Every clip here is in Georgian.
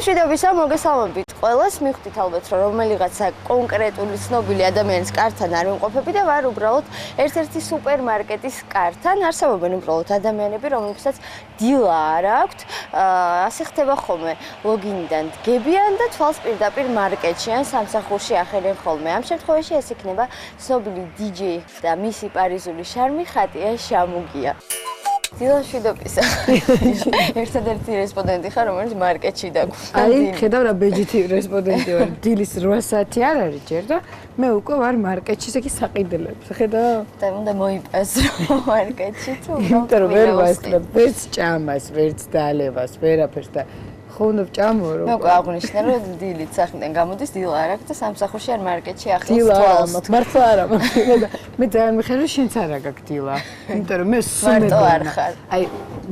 მშვიდობისა, მოგესალმებით ყველას. მივხვდით ალბათ, რომ რომელიღაცა კონკრეტული ცნობილი ადამიანის კართან არ ვიმყოფები და ვარ უბრალოდ ერთ-ერთი სუპერმარკეტის კართან. არსებობენ უბრალოდ ადამიანები, რომლებსაც დილა არ აქვთ. ასე ხდება ხოლმე. ლოგინიდან დგებიან და თვალს პირდაპირ მარკეტში ან სამსახურში ახედენ ხოლმე. ამ შემთხვევაში ეს იქნება ცნობილი DJ და მისი პარიზული შარმი ხატია შამუგია. დილა მშვიდობისა. ერთადერთი რესპონდენტი ხარ, რომელიც მარკეტში დაგვხვდა. აი, ხედავ რა ბეჯითი რესპონდენტი ვარ. დილის 8 საათი არ არის ჯერ და მე უკვე ვარ მარკეტში, ესე იგი საყიდელებს. ხედავ? და უნდა მოიპასრო მარკეტში თუ იმიტომ რომ ვერ ვასწრებ ვერც ჭამას, ვერც დალევას, ვერაფერს და ხო უნდა ვჭამო რომ. მე უკვე აღნიშნე რომ დილით სახლიდან გამოდის, დილა არ აქვს და სამსახურში არ მარკეტში ახლოს დილა თვალს. მართლა არა მაქვს. მე ძალიან მიხარ რომ შენც არ აგაკ დილა. იმიტომ რომ მე მარტო არ ხარ. აი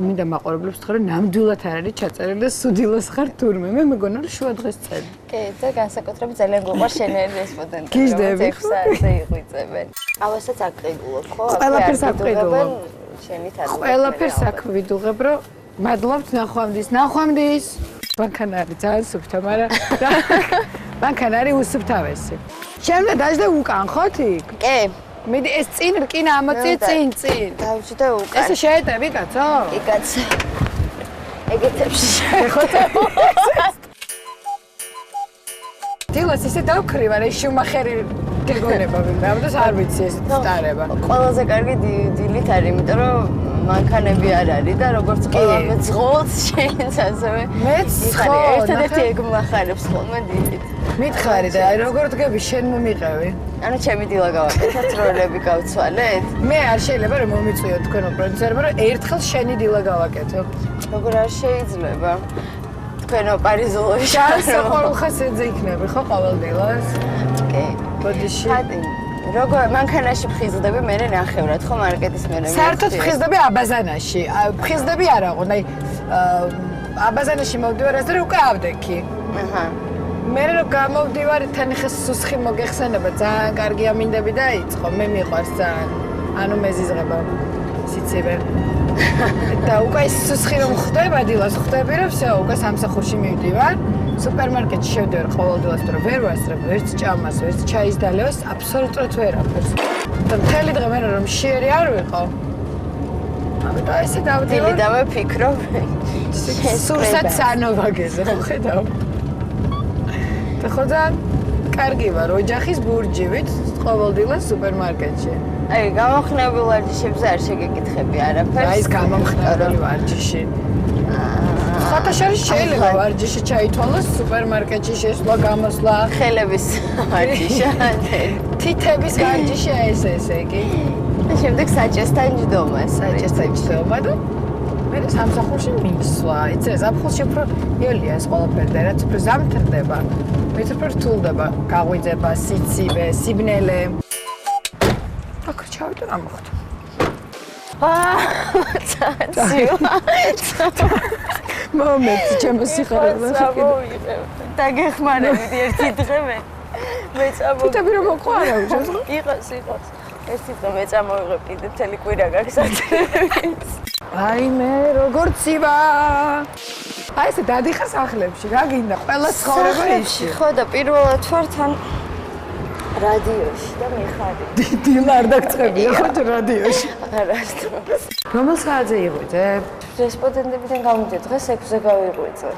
მინდა მაყურებლებს თქვა რომ ნამდვილად არ არის ჩაწერილი და სუდილას ხარ თურმე. მე მეგონა რომ შუა დღეს წელი. კი, და განსაკუთრებით ძალიან გვიყვარს შენერი რესპონდენტი. გიждები. 6 საათზე იღვიძებენ. ავასაც აკრიბულობ, ხო? ყველაფერს აკრიბულობ. შენი თაძე. ყველაფერს აქ ვიდუღებ რომ მადლობთ ნახვამდის. მანქანა არის ძალიან სუფთა, მაგრამ მანქანა არის უსუფთავესი. შემდეგ დაждე უკან ხოთ იქ? კი. მიდი ეს წინ რკინა ამოწიე წინ. დავჭიდე უკან. ესე შეეტევი კაცო? კი კაცო. ეგეთებში შეხოთე. დილას ისე დავქრივ, არა შუმახერი გეგონება მინდა, ამიტომ არ ვიცი ეს სტარება. ყველაზე კარგი დილით არის, იმიტომ რომ მანქანები არ არის და როგორც ყველაფერს ძღოლს შენც ასევე. მეც ხო, ერთადერთი ეგ მახარებს ხოლმე დილით. მითხარი და აი როგორ დგები შენ მომიყევი? ანუ ჩემი დილა გავაკეთოთ, როლები გავცვალეთ. მე არ შეიძლება რომ მომიწვიო თქვენო პროდიუსერმა რომ ერთხელ შენი დილა გავაკეთო. როგორ არ შეიძლება? თქვენო პარიზულში საყვარელ ხასიათზე იქნები ხო ყოველ დილას? კი. ბოდიში. როგორ მანქანაში ფხიზდები, მე ნახევრად ხო მარკეტის მერე. საერთოდ ფხიზდები აბაზანაში. ფხიზდები არა ყო, აი აბაზანაში მოვდივარ ასე რომ უკვე ავდექი. აჰა. მე რომ გამოვდივარ, თან ხე სუსხი მოგეხსენება, ძალიან კარგი ამინდები დაიწყო, მე მიყვარს ძალიან. ანუ მეზიზღება სიცივე. და უკვე სუსხი რომ ხდება დილას, ხდები რომ всё, უკვე სამსახურში მივდივარ. სუპერმარკეტში შევდივარ ყოველ დილას, რომ ვერ ვასწრებ, ვერც ჭამას, ვერც ჩაის დალევას, აბსოლუტურად ვერაფერს. და მთელი დღე მე რომ შიერი არ ვიყო. ამიტომ ესე დავდივარ. დილი დავეფიქრობ. სურსად სანოვაგეზე, ხო ხედავ? და ხო ძალიან კარგი ვარ, ოჯახის ბურჯივით, ყოველ დილას სუპერმარკეტში. აი, გამოხნეულ ვარჯიშებზე არ შეგეკითხები არაფერს. აი, ეს გამოხნეული ვარჯიში. ხათაშორის შეიძლება ვარჯიში ჩაითვალოს სუპერმარკეტში შესვლა, გამოსვლა, ხელების ვარჯიში. თითების ვარჯიში ესე იგი. და შემდეგ საჭესთან ჯდომა, საჭესთან და მე სამსახურში მისვლა. იცი, ზაფხულში უფრო იოლია ეს ყველაფერი და რაც უფრო ზამთრდება, მით უფრო რთულდება გაღვიძება, სიცივე, სიბნელე. აქ ჩავიდე რა მოხდა? ცაციო. მომენტი ჩემო სიხარულზე. დაგეხმარებდი ერთი დღე მე. მე წამოვიდე. თვითები რომ მოყვარა უშავს. იყოს. ერთი დღე მე წამოვიღებ კიდე მთელი კვირა გაგსაჭიროებს. აი მე როგორ ცივა. აი ესე დადიხარ სახლებში, რა გინდა? ყველა ცხოვრება ისე. ხო და პირველად ვარ თან რადიოში და მიხარი. დილა არ დაგწყებია ხო რადიოში? არასდროს. რომელ საათზე იღვიძებ? რესპონდენტებიდან გამოვიდე, დღეს 6-ზე გავიღვიძე.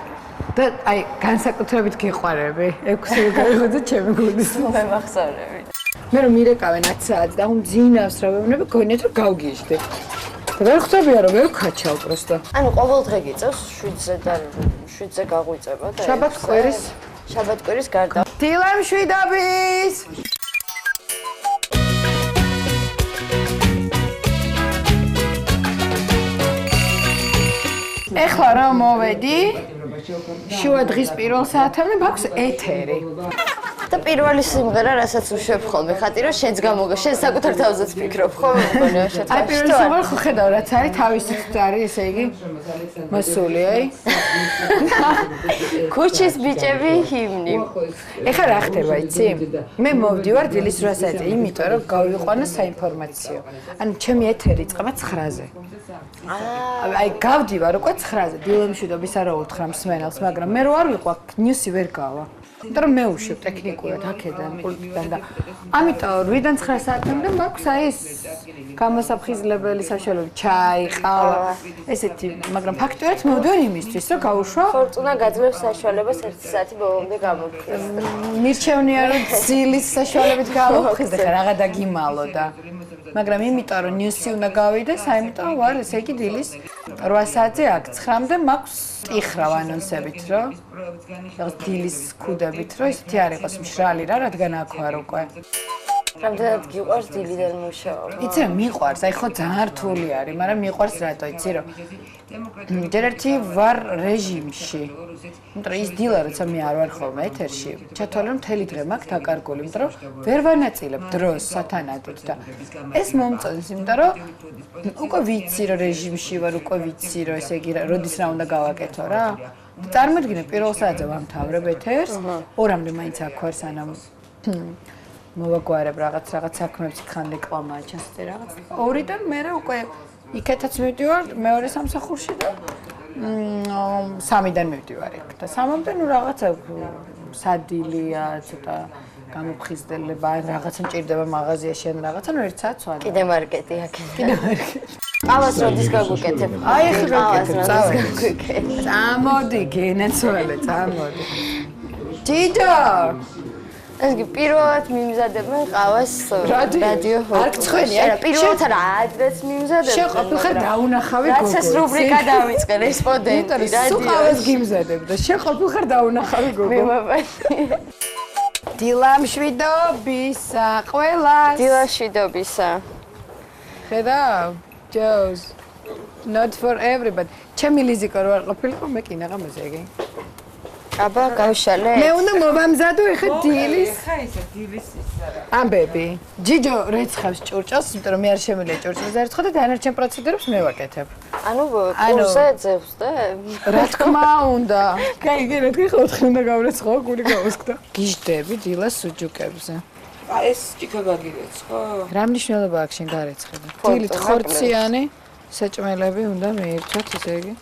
და აი განსაკუთრებით გიყვარები. 6-ზე გავიღვიძე ჩემი გულის. მე მახსოვრები. მე რომ მირეკავენ 10 საათს და უმძინავს რა ვეუბნები, გონიათ რომ გავგიჟდი. და ვერ ხვდებია რომ ვერ ვქაჩავ პროსტო. ანუ ყოველ დღე გიწევს 7-ზე და 7-ზე გაღვიძება და შაბათ-კვირის გარდა. დილა მშვიდობის! ეხლა რა მოვედი? შუა დღის პირველ საათამდე მაქვს ეთერი. და და პირველი სიმღერა, რასაც უშვებ ხოლმე, ხატი რომ შენს გამოგა, შენ საკუთარ თავზეც ფიქრობ ხოლმე, მგონი შენ. აი პირველი სიმღერა ხო ხედავ რაც არის თავისით არის, ესე იგი მოსული, აი. ქუჩის ბიჭები ჰიმნი. ეხლა რა ხდება, იცი? მე მოვდივარ დილის 8-ზე, იმიტომ რომ გავიყვანო საინფორმაციო. ანუ ჩემი ეთერი იწყება 9-ზე. აი გავდივარ უკვე 9-ზე, დილემშვიდობის არა უთხრა მსმენელს, მაგრამ მე რო არ ვიყვა, ნიუსი ვერ გავა. იმიტომ რომ მე ვუშვებ ტექნიკურად აქედან, პულტიდან და ამიტომ 8-დან 9 საათამდე მაქვს აი ეს გამოსაფხიზლებელი საშუალება, ჩაი, ყავა, ესეთი, მაგრამ ფაქტობრივად მოვდივარ იმისთვის, რომ გავუშვა. ფორტუნა გაძლევს საშუალებას 1 საათი ბოლომდე გამოვხდეს. მირჩევნია რომ ძილის საშუალებით გავუფხიზდე ხა რაღა დაგიმალო და მაგრამ იმიტომ რომ ნიუსი უნდა გავიდეს, ამიტომ ვარ ესე იგი დილის 8 საათზე აქ 9-მდე მაქვს ტიხრავ ანონსებით, რომ რაღაც დილის ქუდებით, რომ ისეთი არ იყოს მშრალი რა, რადგან აქ ვარ უკვე. რამდენად გიყვარს დილიდან მუშაობა? იცი რა მიყვარს, აი ხო ძალიან რთული არის, მაგრამ მიყვარს რატო, იცი რომ ჯერ ერთი ვარ რეჟიმში. იმიტომ რომ ის დილა როცა მე არ ვარ ხოლმე ეთერში, ჩათვალე რომ მთელი დღე მაქვს დაკარგული, იმიტომ რომ ვერ ვანაწილებ დროს სათანადოდ და ეს მომწონს, იმიტომ რომ უკვე ვიცი რომ რეჟიმში ვარ, უკვე ვიცი რომ ესე იგი როდის რა უნდა გავაკეთო რა. წარმოიდგინე პირველ საათზე ვამთავრებ ეთერს, 2-მდე მაინც აქ ვარ სანამ მოვაგვარებ რაღაც საქმეებს ხანდე ყვამაა ჩასწე რაღაც. 2-დან მე უკვე იქეთაც მივდივარ მეორე სამსახურში და 3-დან მივდივარ იქ და 3-მდე ნუ რაღაცა სადილია ცოტა გამოფხიზდება რაღაცა მჭირდება მაღაზიაში ან რაღაცა ნუ 1 საათს ვარ. კიდე მარკეტი აქეთ. კიდე მარკეტი. ყავას როდის გაგვიკეთებ? აი ხა გავიკეთებ. წამოდი გენაცვალე, წამოდი. ჯიჯო ეს კი პირველად მიმზადებენ ყავას რადიო ჰოკ. არ გწხვენია? არა, პირველად არა, ადრეც მიმზადებენ. შენ ყოფილხარ დაუნახავი გოგო. რაც ეს რუბრიკა დავიწყე რესპონდენტი რადიო. სულ ყავას გიმზადებ და შენ ყოფილხარ დაუნახავი გოგო. მიმაბანი. დილამშვიდობისა ყველას. დილამშვიდობისა. ხედავ? Joe's. Not for everybody. ჩემი ლიზიკო რო არ ყოფილიყო, მე კი ნაღამაზე იგი. აბა გავშალე. მე უნდა მოვამზადო ეხა დილის. ეხა ისე დილის ის არა. ამბები. ჯიჯო რეცხავს ჭურჭელს, იმიტომ რომ მე არ შემიძლია ჭურჭელს არ ცხო და დანარჩენ პროცედურებს მე ვაკეთებ. ანუ კურსზე ძევს და რა თქმა უნდა. კაი, რა თქმა უნდა, 4 უნდა გავრეცხო, გული გავუსკდა. გიждები დილას სუჯუკებზე. აი ეს ჭიქა გაგირეცხო? რა მნიშვნელობა აქვს შენ გარეცხება? დილით ხორციანი საჭმელები უნდა მიირჩოთ, ესე იგი.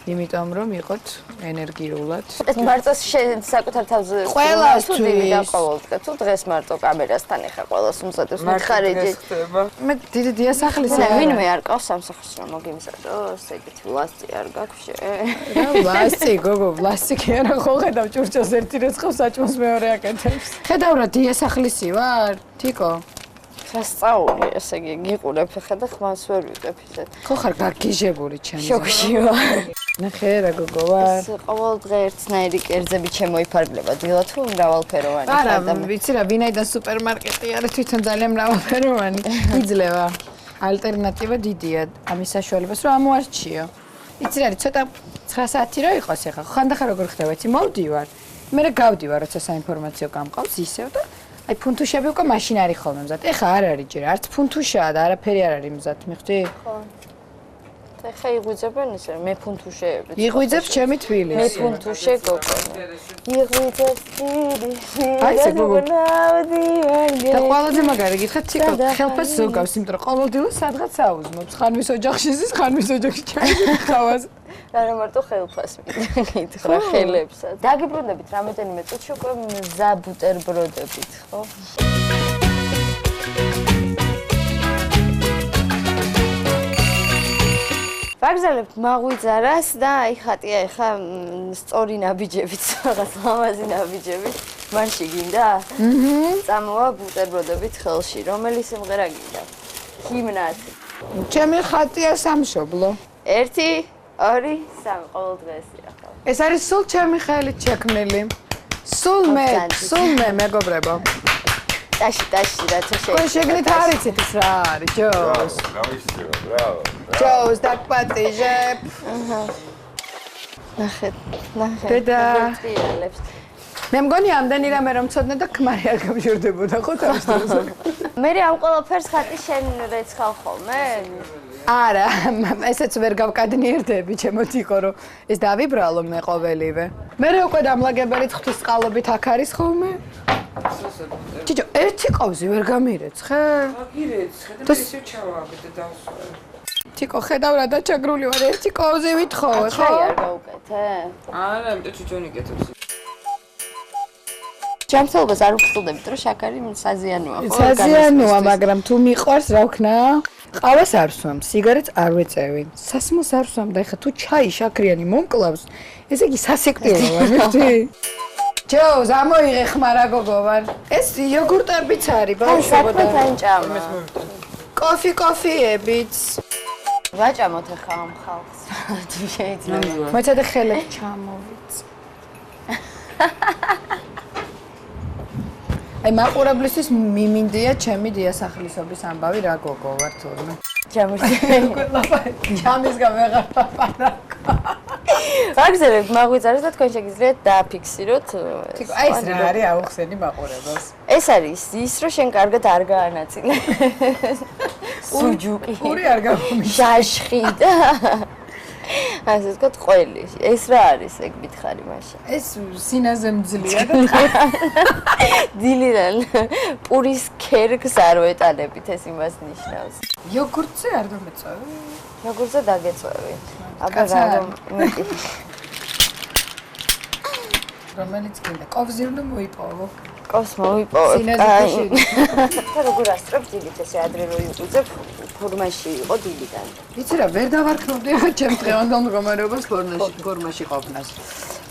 იმიტომ რომ იყოთ ენერგიულად. ეს მარტოს შენ საკუთარ თავზე ყველასთვის და თუ დღეს მარტო კამერასთან ეხა ყველას უმზადებს მითხარიჯი. მე დიდი დიასახლისი არა ვინმე არ ყავს სამსახურს რომ მოგიმზადოს, ეგეთი ვლასტი არ გაქვს შენ. რა ვლასტი გოგო, ვლასტი არა ხო ხედავ ჭურჭელს ერთი რეცხავს საჭმელს მეორე აკეთებს. ხედავ რა დიასახლისი ვარ, თიკო. სასწაული, ესე იგი გიყურებ ხა და ხმას ვერ ვიყებ ისეთ. ხო ხარ გაგიჟებული ჩემი. შოკში ვარ. ნახე რა გოგო ვარ. ყოველ დღე ერთნაირი კერძები შემოიფარგლება დილა თუ მრავალფეროვანი ხარ და არა, ვიცი რა, ვინაიდან სუპერმარკეტი არის თვითონ ძალიან მრავალფეროვანი. იძლევა. ალტერნატივა დიდია ამის საშუალებას რომ ამოარჩიო. იცი რა, ცოტა 9 საათი რო იყოს ეხა, ხანდახან როგორ ხდება, იცი, მოვდივარ. მე რა გავდივარ, როცა საინფორმაციო გამყავს ისევ და აი ფუნთუშები უკვე მაშინ არის ხოლმე მზად. ეხა არ არის ჯერ, არც ფუნთუშაა და არაფერი არ არის მზად, მიხვდი? ხო. ეხა იღვიძებენ ისე მე ფუნთუშეები. იღვიძებს ჩემი თბილისი. მე ფუნთუშე გოგონა. იღვიძებს თბილისი. აი ესე გოგო. ნავდივარგე. და ყველაზე მაგარი გითხრათ, ციკო ხელფას ზოგავს, იმიტომ რომ ყოველდღიურად სადღაც აუზმობს. ხან მის ოჯახში ზის, ხან მის ოჯახში ჩაიდის ხავას. არა მარტო ხელფას მითხრა ხელებსაც. დაგიბრუნდებით რამოდენიმე წუთში უკვე მზა ბუტერბროდებით, ხო? ვაგზალებთ მაღვიძარას და აი ხატია ეხა სწორი ნაბიჯებით, რაღაც ლამაზი ნაბიჯებით. მანში გინდა? წამოვა ბუტერბროდებით ხელში. რომელი სიმღერა გინდა? ჰიმნად. ჩემი ხატია სამშობლო. 1 2 3 ყოველ დღესია ხო? ეს არის სულ ჩემი ხელით შექმნილი. სულ მე მეგობრებო. ტაში რაცა შეიძლება. თქვენ შეგნით არ იცით ის რა არის, ჯოს. გავისწრო, ბრავო. ჯოს დაგპატიჟებ. ნახეთ. დედა. მე მგონი ამდენი რამე რომ ცოდნე და ქმარი არ გამჟორდებოდა ხო თავის დროზე. მე ამ ყველაფერს ხატი შენ რეცხავ ხოლმე? არა, ესეც ვერ გავკადნიერდები, ჩემო თიკო, რომ ეს დავიბრალო მე ყოველივე. მე უკვე დამლაგებელი ღვთის წყალობით აქ არის ხოლმე? ჭიჭო, ერთი ყავზი ვერ გამირეცხე? აგირეცხე და ისევ ჩავაგდე და დავსვარე. თიკო, ხედავ რა დაჩაგრული ვარ, ერთი ყავზი ვითხოვე, ხო? ჩაი არ გავუკეთე? არა, იმიტომ ჩიჩონი კეთებს. ჯანმრთელობას არ უხსოვდებით, რომ შაქარი საზიანოა, ხო? საზიანოა, მაგრამ თუ მიყვარს, რა ვქნა? ყავას არ ვსვამ, სიგარეტს არ ვეწევი. სასმელს არ ვსვამ და ეხლა თუ ჩაი შაქრიანი მომკლავს, ესე იგი სასიკვდილოა, მივხვდი? ჯო, ზამოიღე ხმარა გოგო ვარ. ეს იოგურტებიც არის, ბავშვობა და ანჭამა. კოფიებიც. ვაჭამოთ ახლა ამ ხალხს. თუ შეიძლება. მოიცადე ხელებს ჩამოვიც. აი მაყურებლისთვის მიმინდია ჩემი დიასახლისობის ამბავი რა გოგო ვარ თურმე. ჯამრთელი. ჯამის გამეღარ პაპარაკო. აგზელებ მაღვიძარეს და თქვენ შეგიძლიათ დააფიქსიროთ. აი ეს რა არის აუხსენი მაყურებელს. ეს არის ის რომ შენ კარგად არ გაანაწილე. სუჯუკი. პური არ გამომიშ. ჟაშხი და ასე ვთქვათ ყველი. ეს რა არის ეგ მითხარი მაშინ? ეს სინაზე მძლია და დილიდან პურის ქერგს არ ვეტანებით ეს იმას ნიშნავს. იოგურტზე არ დამეწევი? როგორზე დაგეწევი? აბა კაცა რა არ. რომელიც კიდე კოვზი უნდა მოიპოვო. კოს მოვიპოვებ. სინაზე შედი. და როგორ ასწრებ დილით ესე ადრე რო იყვიძებ ფორმაში იყო დილიდან. ვიცი რა ვერ დავარქმევდი ახლა ჩემს დღევანდელ მდგომარეობას ფორმაში ყოფნას.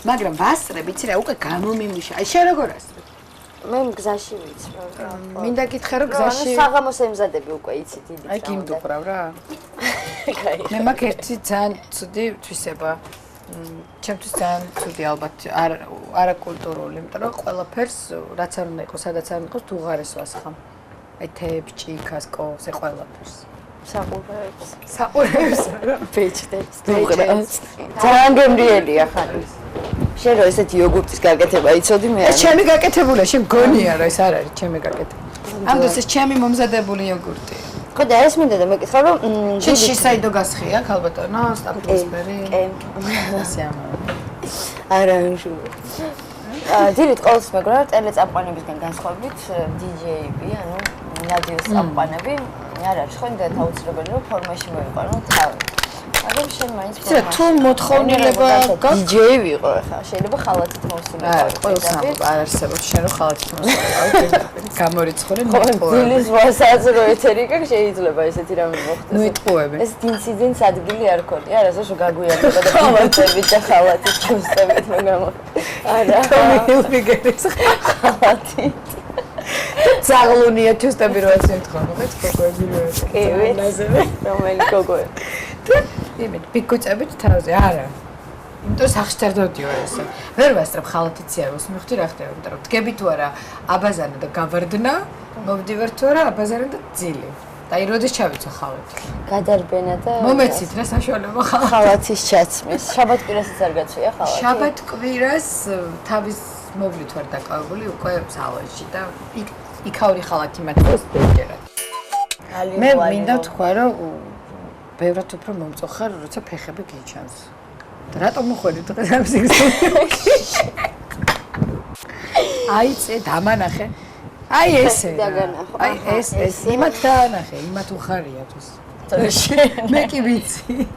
მაგრამ ვასწრე, ვიცი რა, უკვე გამომიმუშა. აი შენ როგორ ასწრებ? მე მგზაში ვიცი რა. მინდა გითხრა რომ გზაში საღამოს ემზადები უკვე იცი დილით. აი გიმდუყრავ რა. კაი. მე მაგ ერთი ძალიან ცუდი თვისება. ჩემთვის ძალიან ცუდი ალბათ არაკულტურული, იმიტომ რომ ყველაფერს რაც არ უნდა იყოს, სადაც არ უნდა იყოს, თუ ღარეს ვასხამ. აი თეებს, ჭიქას, კოვს, ე ყველაფერს. საყურებს. საყურებს რა. ბეჭდებს. ძალიან გემრიელია ხარი. შენ რო ესეთი იოგურტის გაკეთება იცოდი მე? ეს ჩემი გაკეთებულია, შენ გონია რა ეს არ არის ჩემი გაკეთება. ამ დროს ეს ჩემი მომზადებული იოგურტი. ხო და ეს მინდა და მეკითხა რომ შენ შისაიდო გასხია ქალბატონო, სტაფილოსფერი. ასე ამავა. არა ნუ. დილით ყოველთვის მეგონა ტელეწამყვანებისგან განსხვავებით DJ-ები, ანუ რადიოს წამყვანები არ არის ხო და თავისუფლებელი რომ ფორმაში მოიყვანო თავი. მაგრამ შენ მაინც იცი რა თუ მოთხოვნილება DJ ვიყო ახლა შეიძლება ხალათით მოვსულიყო. არა, ყველს არ არსებობს შენ რო ხალათით მოვსულიყო. გამორიცხული მეთქო. დილის 8-ს რო ეთერი გაქვს შეიძლება ესეთი რამე მოხდეს. მეთქოები. ეს ინციდენტს ადგილი არ ქონია, არა ზოშო გაგვიანება და ხალათით და ხალათით ჩუსტებით მე გამო. არა. მიგერის ხალათით. ზაღლუნია ჩუსტები რო ასე მეთქო, მეთქო გოები რო. კი, ვიცი. რომელი გოგოები. იმედ პიკუწებით თავზე, არა. იმიტომ სახშტარდოდიო ესე. ვერ ვასწრებ ხალათით სიაროს, მივხვდი რა ხდება, იმიტომ რომ დგები თუ არა აბაზანა და გავარდნა, მოვდივარ თუ არა აბაზანა და ძილი. და აი როდის ჩავიცო ხალათი? გადარბენა და მომეცით რა საშუალება ხალათის ჩაცმის. შაბათ-კვირასაც არ გაწვია ხალათი? შაბათ-კვირას თავის მოვლით ვარ დაკავებული უკვე სალონში და იქაური ხალათი მათქოს ბეჯერად. მე მინდა თქვა რომ ბევრად უფრო მომწოხარ, როცა ფეხები გიჩანს. და რატომ მოხვედი დღეს ამ სიგრძეში? აი წე დამანახე. აი ესე. აი ეს იმათ დაანახე, იმათ უხარია თუს. მე კი ვიცი.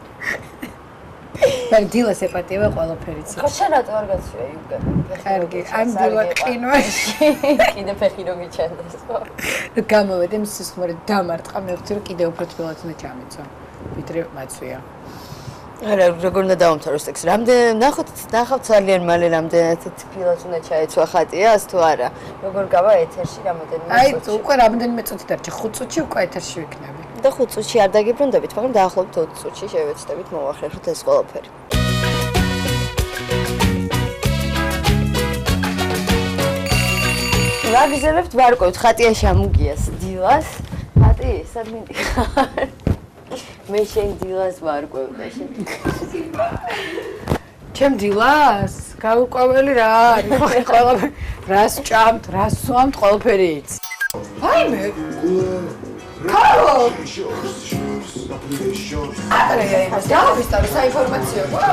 და დილას ეპატიება ყველაფერი ცი. ხო შენ რატო არ გაწვია იუგები? კარგი, ამ დილა ყინვაში. კიდე ფეხი რომ გიჩანდეს ხო? გამოვედი მის სიხმარი დამარტყა, მე ვთქვი რომ კიდე უფრო თბილად უნდა ჩამეცო. ვიდრე მაცვია. არა, როგორ უნდა დავამთავროს ტექსტი? რამდენ ნახოთ ძალიან მალე რამდენად თბილად უნდა ჩაეცვა ხატიას თუ არა? როგორ გავა ეთერში რამოდენიმე აი, უკვე რამდენიმე წუთი დარჩა, 5 წუთში უკვე ეთერში ვიქნები. და 5 წუთში არ დაგიბრუნდებით, მაგრამ დაახლოებით 20 წუთში შევეცდებით მოვახერხოთ ეს ყველაფერი. რა გიზელებთ ვარკვევთ ხატიაში ამუგიას დილას? ხატი, სად მინდიხარ? მე შენ დილას ვარკვევ და შენ. ჩემ დილას? გაუკვეველი რა არის? ყველაფერი რას ჭამთ, რას სვამთ, ყველაფერი იცი. ვაიმე. Hello. საინფორმაციო გვა?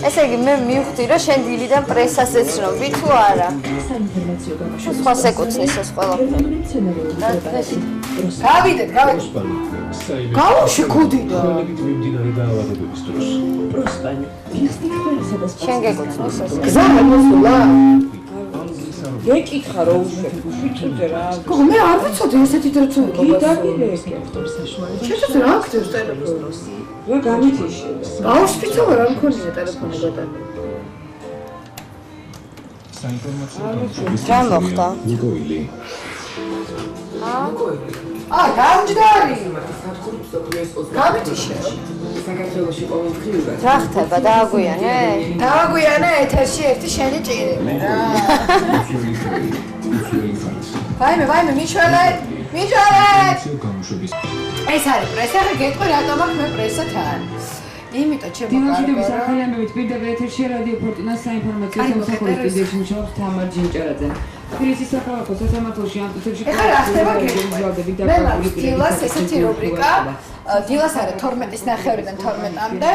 ესე იგი მე მივხვდი რომ შენ დილიდან პრესას ეცნობი თუ არა? საინფორმაციო გამაშო. სხვა ეკუთვნის ეს ყველაფერი. გავიდეთ. გავუში გუდიდა. შენ გეკუთვნის ეს? გზა მოსულა. გეკითხა რო უშვებ, ვითუძე რა. გოგო მე არ ვიცოდი ესეთი დრო თუ გიდაგილეკე. შეჭრა რა აქტივს ტელეფონს. რა გამიწიშე. გაუსპიცოა რა მქონია ტელეფონი გოდა. რა მოხდა? გამჯდარი. გამიწიშე. საქართველოში ყოველდღიურად. რა ხდება? დააგვიანე? დავაგვიანე ეთერში ერთი შენი ჭირი. ვაიმე, მიჩველე. ეს არის პრესა, გეტყვი რატომ აქ მე პრესად არ. იმიტომ ჩემო დინოჩიდების ახალამებით პირდაპირ ეთერში რადიო ფორტინას საინფორმაციო სამსახურის პირდაპირ მუშაობს თამარ ჯინჭარაძე. თბილისის საქალაქო სასამართლოში ამ წუთებში ეხლა რა ხდება გეტყვი. მე დილას ესეთი რუბრიკა დილას არა 12-ის ნახევრიდან 12-მდე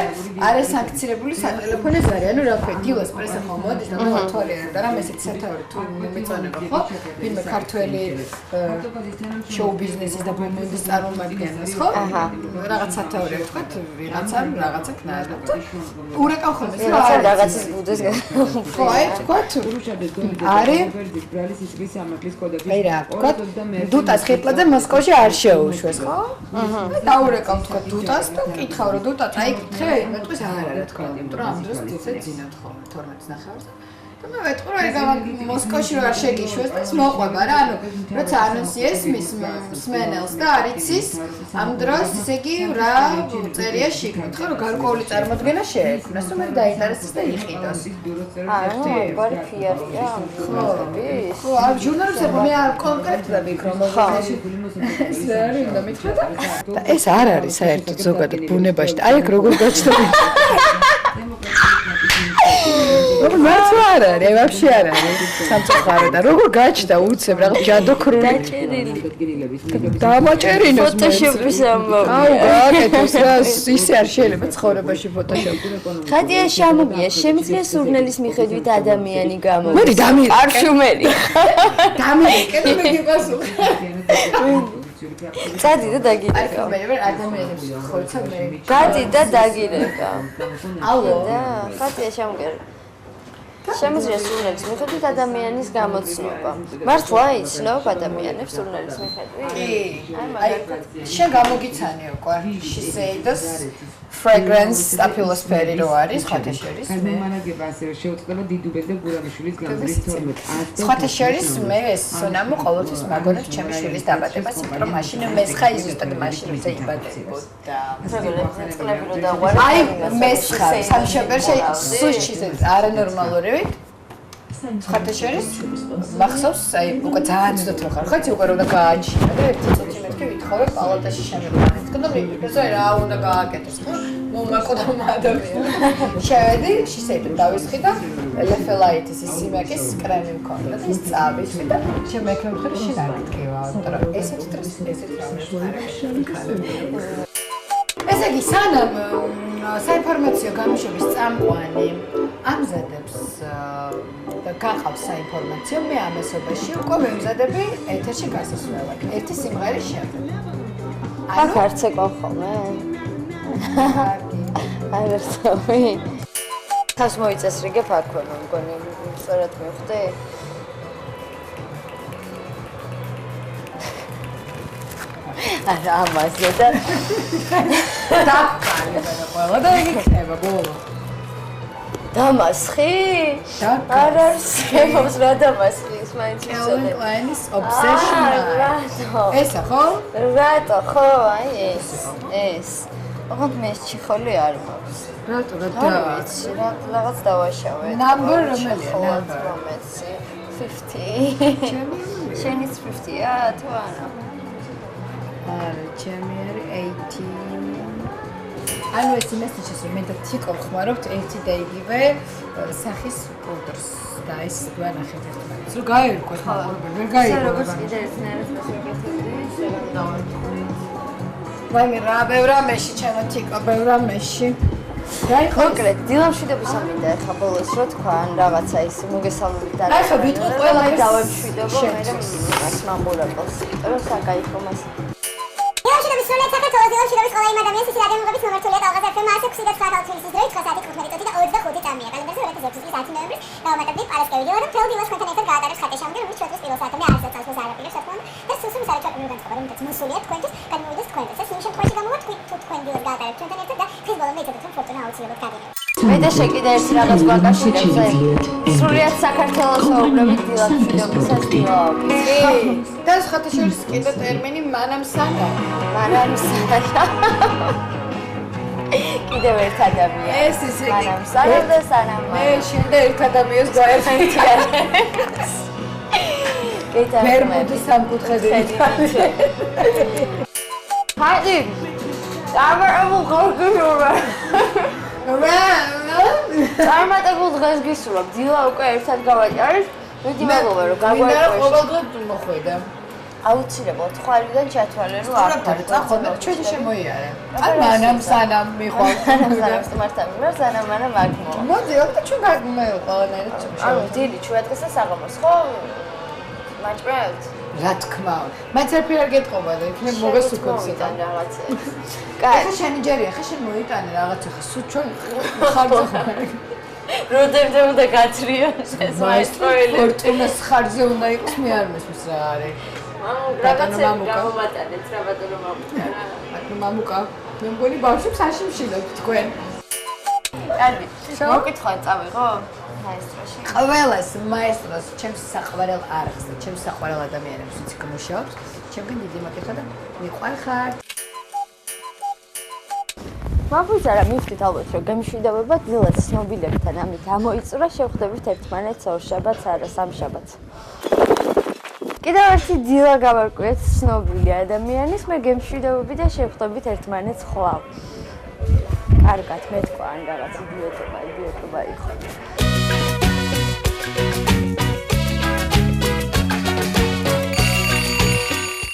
არის სანქცირებული სატელეფონო ზარი. ანუ რა ქვია, დილას პრესა ხომ მოდის და მოთვალე და რამე ესეთი სათავე თუ მეწონება ხო? ვინმე ქართველი შოუ ბიზნესის და ბუმბის წარმომადგენელს ხო? აჰა. რაღაც სათავე თქვა, ვიღაცამ რაღაცა ქნადა. ურეკავ ხოლმე ეს რა? რაღაცის ბუდეს ხო, აი თქვა თუ არის აი რა, თქვა დუტას ხეთლაძე მოსკოვში არ შეუშვეს ხო? აჰა. დაურეკავ თქვა დუტას და კითხავ რომ დუტა წაიკითხე, მეტყვის არ არა თქვა, იმიტომ რომ ამ დროს ისე ძინავთ ხოლმე 12-ის ნახევარს. და მე ვეთქვი რომ ეგ მოსკოვში არ შეგიშვეს და ის მოყვება რა, ანუ როცა ანონსი ესმის მსმენელს და არ იცის ამ დროს ესე იგი რა წერია შიგნით ხო, რომ გარკვეული წარმოდგენა შეექმნას, რომ მე დაინტერესდეს და იყიდოს. ანუ ბარი ფიარია ხო? ხო, ამ ჟურნალისტები მე არ კონკრეტულად ვიქრო მოგეში. ეს არის უნდა მითხრა და ეს არ არის საერთოდ ზოგადად ბუნებაში და აი აქ როგორ გაჩნდა მაც არ არის, ვაფშე არ არის სამწუხარო და როგორ გაჩნდა უცებ რაღაც ჯადოქრული დამაჭერინოს ფოტოშოპის ამბავი. აუ გააკეთოს რა ისე არ შეიძლება ცხოვრებაში ფოტოშოპი. ხადია შემოგია, შემიძლია სურნელის მიხედვით ადამიანი გამოვიდეს. მოდი დამირეკე. არშუმერი. დამირეკე და მე გიყასო. წადი და დაგირეკა. მე ვერ ადამიანებს ხოცა მე. გადი და დაგირეკა. ალო. და ხადია შემოგია. შემიძლია სურნელის მიხედვით ადამიანის გამოცნობა. მართლა იცნობ ადამიანებს სურნელის მიხედვით? აი, შენ გამოგიცანი უკვე. She said this fragrance stapylospheri რო არის, ხათა შორის. განმანაგება ასევე შეუწყდება დიდუბედ და გურამიშვილის გამზრის 12. ხათა შორის მე ეს სონამო ყოველთვის მაგონებს ჩემი შვილის დაბადებას, იმიტომ რომ მაშინ მესხა ზუსტად მაშინ როცა იბადებოდა. წლები რო დაღვარი. აი, მესხა სამშაბათში სუშიზე არანორმალური ხათა შორის მახსოვს, აი, უკვე ძალიან ძვირად რო ხარ, ხაც უკვე რომ გააჩინა და ერთი წუთი მეთქი ვითხოვე პალატაში შემოგვიყვანეთ. და მე რა უნდა გააკეთოს, ხო? მომაკოდა ადამიანი. შევედი, შისეიდო დავისხი და ლეფელაიტის სიმაკის კრემი მქონდა და ის წავისხი და შემექნებდი რომ შენ არ გიტკივა, იმიტომ რომ ესეთი დროს ესეთი რა ესე იგი, სანამ საინფორმაციო გამოშვების წამყვანი ამზადებს და გახავს საინფორმაციო, მე ამასობაში უკვე ვემზადები ეთერში გასასვლელად. ერთი სიმღერის შემდეგ. აქ არც ეკო ხოლმე? აი ვერსავი. თავს მოიწესრიგებ აქვე, მგონი, სწორად მივხვდი? არა, ამაზე და დაკალი და ყველა და იგი ხდება ბოლო. დამასხი? არ არსებობს რა დამასხი, ის მაინც Calvin Klein's obsession. რატო? ესა ხო? რატო ხო? აი ეს. ოღონდ მე ჩიხოლი არ მაქვს. რატო არ ვიცი, რაღაც დავაშავე. Number რომელია? Number 50. შენიც 50-ა თუ არა? არა, ჩემი არის 80. ანუ ეს იმას ნიშნავს, რომ მე და თიკო ხმარობთ ერთი და იგივე სახის პუდრს და ეს გვანახეთ ერთმანეთს. რომ გაერკვეთ მაყურებელი, ვერ გაიგო. როგორც კიდე ერთნაირად გასაგებია, დავარქვა. ვაიმე რა, ბევრამეში ჩემო თიკო, ბევრამეში. კონკრეტ დილამშვიდობის ამინდა ეხა ბოლოს რო თქვა ან რაღაცა ის მოგესალმებით და აი ხო ვიტყვი ყველა მე დავემშვიდობო მე მას მამბულაკოს რო საკაიფო მას დილამშვიდობის სრულიად საქართველოს დილამშვიდობის ყველა იმ ადამიანს ისე რადიომგების მომართულია ტალღაზე FM 106.9 წლის დროით 9 საათი 15 და 25 წამია კალენდარზე 2020 წლის 10 ნოემბრის დავამატებდი პარასკევი დილა და მთელ დილას თქვენთან ერთად გაატარებთ ხატეშამდე რომელიც ჩვენთვის პირველ საათამდე არ წელს არაპირებს თქმა უნდა და სულსულ საერთოდ განწყობა რომ მოსულია თქვენთვის გადმოვიდეს თქვენთვის ეს იმ შემთხვევაში გამოვა თუ თქვენ დილას გაატარებთ ჩვენთან ერთად და ხის ბოლომდე იცოდეთ რომ ფორტუნა აუცილებლად გადიიღებს მე და შეკიდე ერთი რაღაც გვაკავშირებს სრულიად საქართველოს ვაუბრებით დილამშვიდობისას დილაობის და ხათაშორის კიდე ტერმინი მანამ სანამ კიდევ ერთ ადამიანი ეს ისე მანამ სანამ და სანამ მე შენ და ერთ ადამიანს გაერთიანებს ვერ მოდი სამკუთხედი ჰადი დამაყებულ გორგურობა წარმატებულ დღეს გისურვებ დილა უკვე ერთად გავაჭარეთ მიდი მეგობრებო რომ გაგვაიყვეს ყოველდღე მოხვედა აუცილებლად თვალიდან ჩათვალე რომ არ წახოთ ჩვენი შემოიარე ან მანამ სანამ მიყვარ მართალია სანამ მანამ აქ მოვა მოდი ოქთა ჩვენ გაგმეო ყველანაირად ანუ დილი ჩვეადღესა საღამოს ხო მაჭრევთ რა თქმა უნდა მაინც არაფერი არ გეტყობა და იქნებ მოგესუქებს და რაღაცა კაი ხა შენი ჯერია ხა შენ მოიტანე რაღაცა ხა სულ ჩვენ ხარჯზე ხარ როდემდე უნდა გათრიოს ეს მაესტროელი ფორტუნას ხარჯზე უნდა იყოს მე არ მესმის რა არის რაღაცა გამოვატანეთ რა ბატონო მამუკა ბატონო მამუკა მე მგონი ბავშვებს აშიმშილებთ თქვენ კარგი მოკითხვა წავიღო მაესტროში ყველას მაესტროს ჩემს საყვარელ არხს და ჩემს საყვარელ ადამიანებს ვინც გმუშაობს ჩემგან დიდი მოკითხვა და მიყვარხარ მაგვიზარა მივხვდით ალბათ რომ გემშვიდობება დილას ცნობილებთან ამით ამოიწურა შევხვდებით ერთმანეთს ორ შაბათს არა სამ შაბათს კიდევ ერთი დილა გავარკვიეთ ცნობილი ადამიანის მე გემშვიდობები და შევხვდებით ერთმანეთს ხვალ კარგად მე თქვა ან რაღაც იდიოტობა იყო